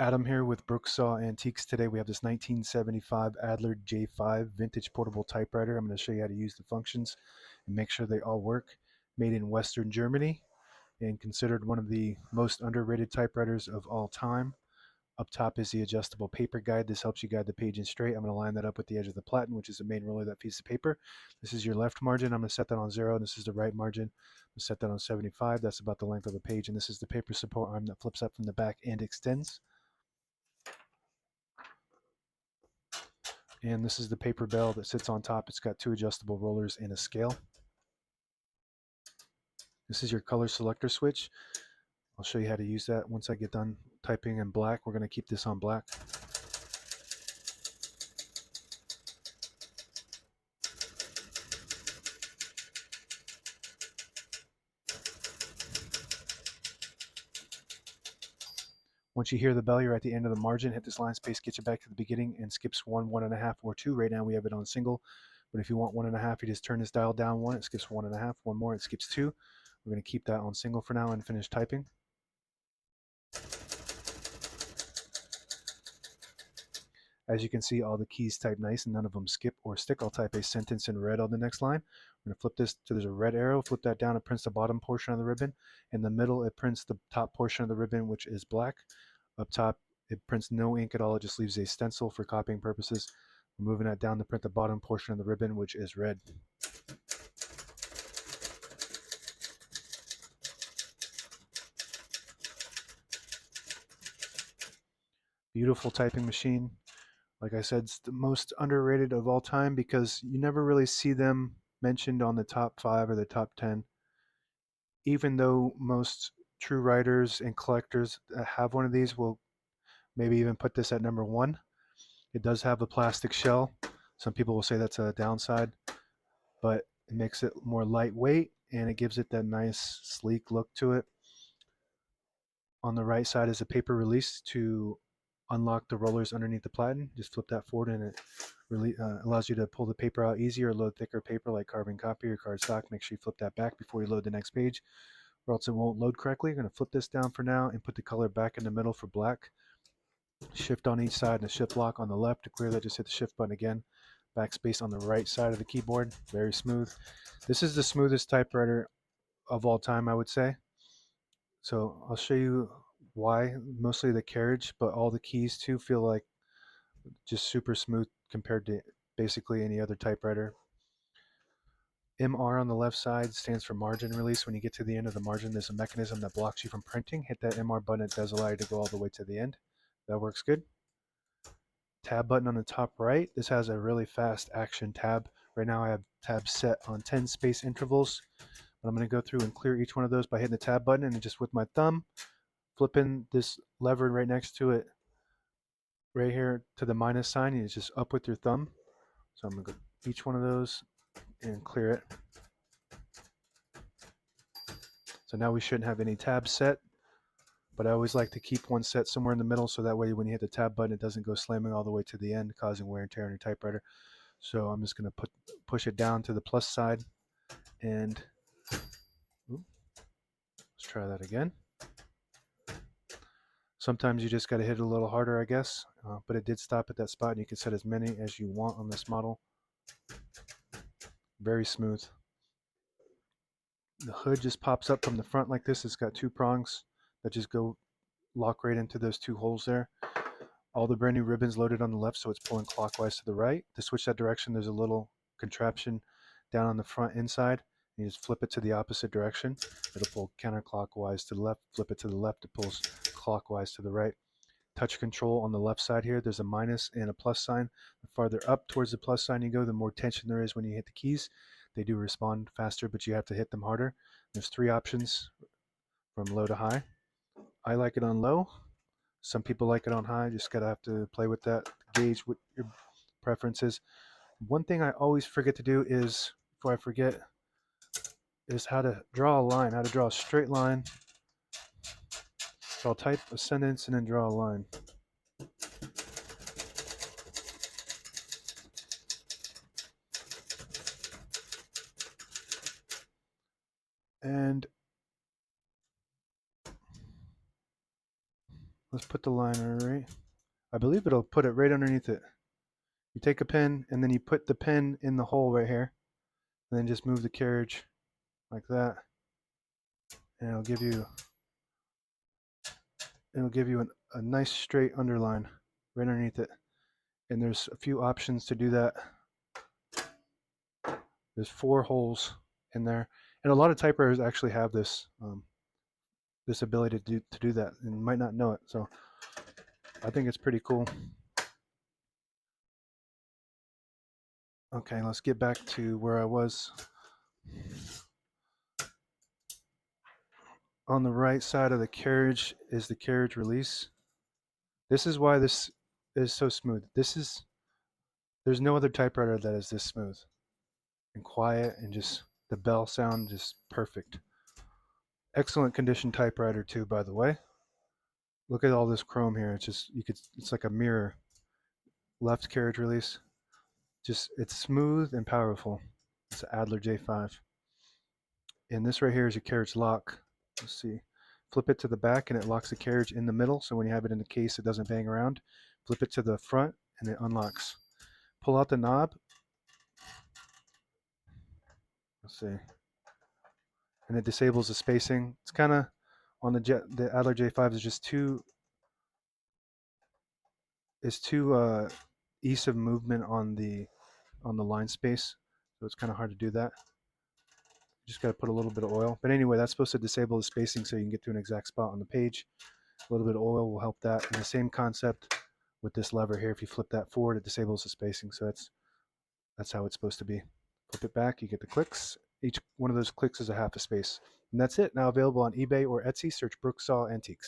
Adam here with Brooksaw Antiques. Today we have this 1975 Adler J5 vintage portable typewriter. I'm going to show you how to use the functions and make sure they all work. Made in Western Germany and considered one of the most underrated typewriters of all time. Up top is the adjustable paper guide. This helps you guide the page in straight. I'm going to line that up with the edge of the platen, which is the main roller of that piece of paper. This is your left margin. I'm going to set that on 0. This is the right margin. I'm going to set that on 75. That's about the length of the page. And this is the paper support arm that flips up from the back and extends. And this is the paper bell that sits on top. It's got 2 adjustable rollers and a scale. This is your color selector switch. I'll show you how to use that once I get done typing in black. We're going to keep this on black. Once you hear the bell, you're at the end of the margin. Hit this line space, get you back to the beginning, and skips 1, 1.5, or 2. Right now we have it on single, but if you want 1.5, you just turn this dial down 1. It skips 1.5. 1 more, it skips 2. We're going to keep that on single for now and finish typing. As you can see, all the keys type nice and none of them skip or stick. I'll type a sentence in red on the next line. I'm going to flip this so there's a red arrow. Flip that down, it prints the bottom portion of the ribbon. In the middle, it prints the top portion of the ribbon, which is black. Up top, it prints no ink at all. It just leaves a stencil for copying purposes. We're moving that down to print the bottom portion of the ribbon, which is red. Beautiful typing machine. Like I said, it's the most underrated of all time because you never really see them mentioned on the top 5 or the top 10. Even though most true writers and collectors that have one of these will maybe even put this at number 1. It does have a plastic shell. Some people will say that's a downside, but it makes it more lightweight and it gives it that nice sleek look to it. On the right side is a paper release to unlock the rollers underneath the platen. Just flip that forward and it really allows you to pull the paper out easier, load thicker paper like carbon copy or cardstock. Make sure you flip that back before you load the next page or else it won't load correctly. You're going to flip this down for now and put the color back in the middle for black. Shift on each side and a shift lock on the left. To clear that, just hit the shift button again. Backspace on the right side of the keyboard. Very smooth. This is the smoothest typewriter of all time, I would say. So I'll show you why. Mostly the carriage, but all the keys too feel like just super smooth compared to basically any other typewriter. MR on the left side stands for margin release. When you get to the end of the margin, there's a mechanism that blocks you from printing. Hit that MR button. It does allow you to go all the way to the end. That works good. Tab button on the top right. This has a really fast action tab. Right now I have tabs set on 10 space intervals. But I'm going to go through and clear each one of those by hitting the tab button and just with my thumb, flipping this lever right next to it, right here to the minus sign, you just up with your thumb. So I'm going to go each one of those and clear it. So now we shouldn't have any tabs set, but I always like to keep one set somewhere in the middle so that way when you hit the tab button, it doesn't go slamming all the way to the end, causing wear and tear on your typewriter. So I'm just going to push it down to the plus side and let's try that again. Sometimes you just got to hit it a little harder, I guess, but it did stop at that spot, and you can set as many as you want on this model. Very smooth. The hood just pops up from the front like this. It's got 2 prongs that just go lock right into those 2 holes there. All the brand new ribbons loaded on the left, so it's pulling clockwise to the right. To switch that direction, there's a little contraption down on the front inside. You just flip it to the opposite direction. It'll pull counterclockwise to the left. Flip it to the left, it pulls clockwise to the right. Touch control on the left side here. There's a minus and a plus sign. The farther up towards the plus sign you go, the more tension there is when you hit the keys. They do respond faster, but you have to hit them harder. There's 3 options from low to high. I like it on low. Some people like it on high. Just gotta have to play with that, gauge what your preference is. One thing I always forget to do is, before I forget, is how to draw a line, how to draw a straight line. So I'll type a sentence and then draw a line. And Let's put the liner right. I believe it'll put it right underneath it. You take a pin and then you put the pin in the hole right here, and then just move the carriage like that, and it'll give you a nice straight underline right underneath it. And there's a few options to do that. There's 4 holes in there, and a lot of typewriters actually have this ability to do that, and you might not know it. So I think it's pretty cool. Okay, let's get back to where I was. On the right side of the carriage is the carriage release. This is why this is so smooth. There's no other typewriter that is this smooth and quiet, and just the bell sound just perfect. Excellent condition typewriter too, by the way. Look at all this chrome here. It's like a mirror. Left carriage release. It's smooth and powerful. It's an Adler J5. And this right here is your carriage lock. Let's see. Flip it to the back and it locks the carriage in the middle, so when you have it in the case it doesn't bang around. Flip it to the front and it unlocks. Pull out the knob. Let's see. And it disables the spacing. It's kind of on the Adler J5 is just too ease of movement on the line space, so it's kind of hard to do that. You just got to put a little bit of oil. But anyway, that's supposed to disable the spacing so you can get to an exact spot on the page. A little bit of oil will help that. And the same concept with this lever here. If you flip that forward, it disables the spacing. So that's how it's supposed to be. Flip it back, you get the clicks. Each one of those clicks is a half a space. And that's it. Now available on eBay or Etsy. Search Brooksaw Antiques.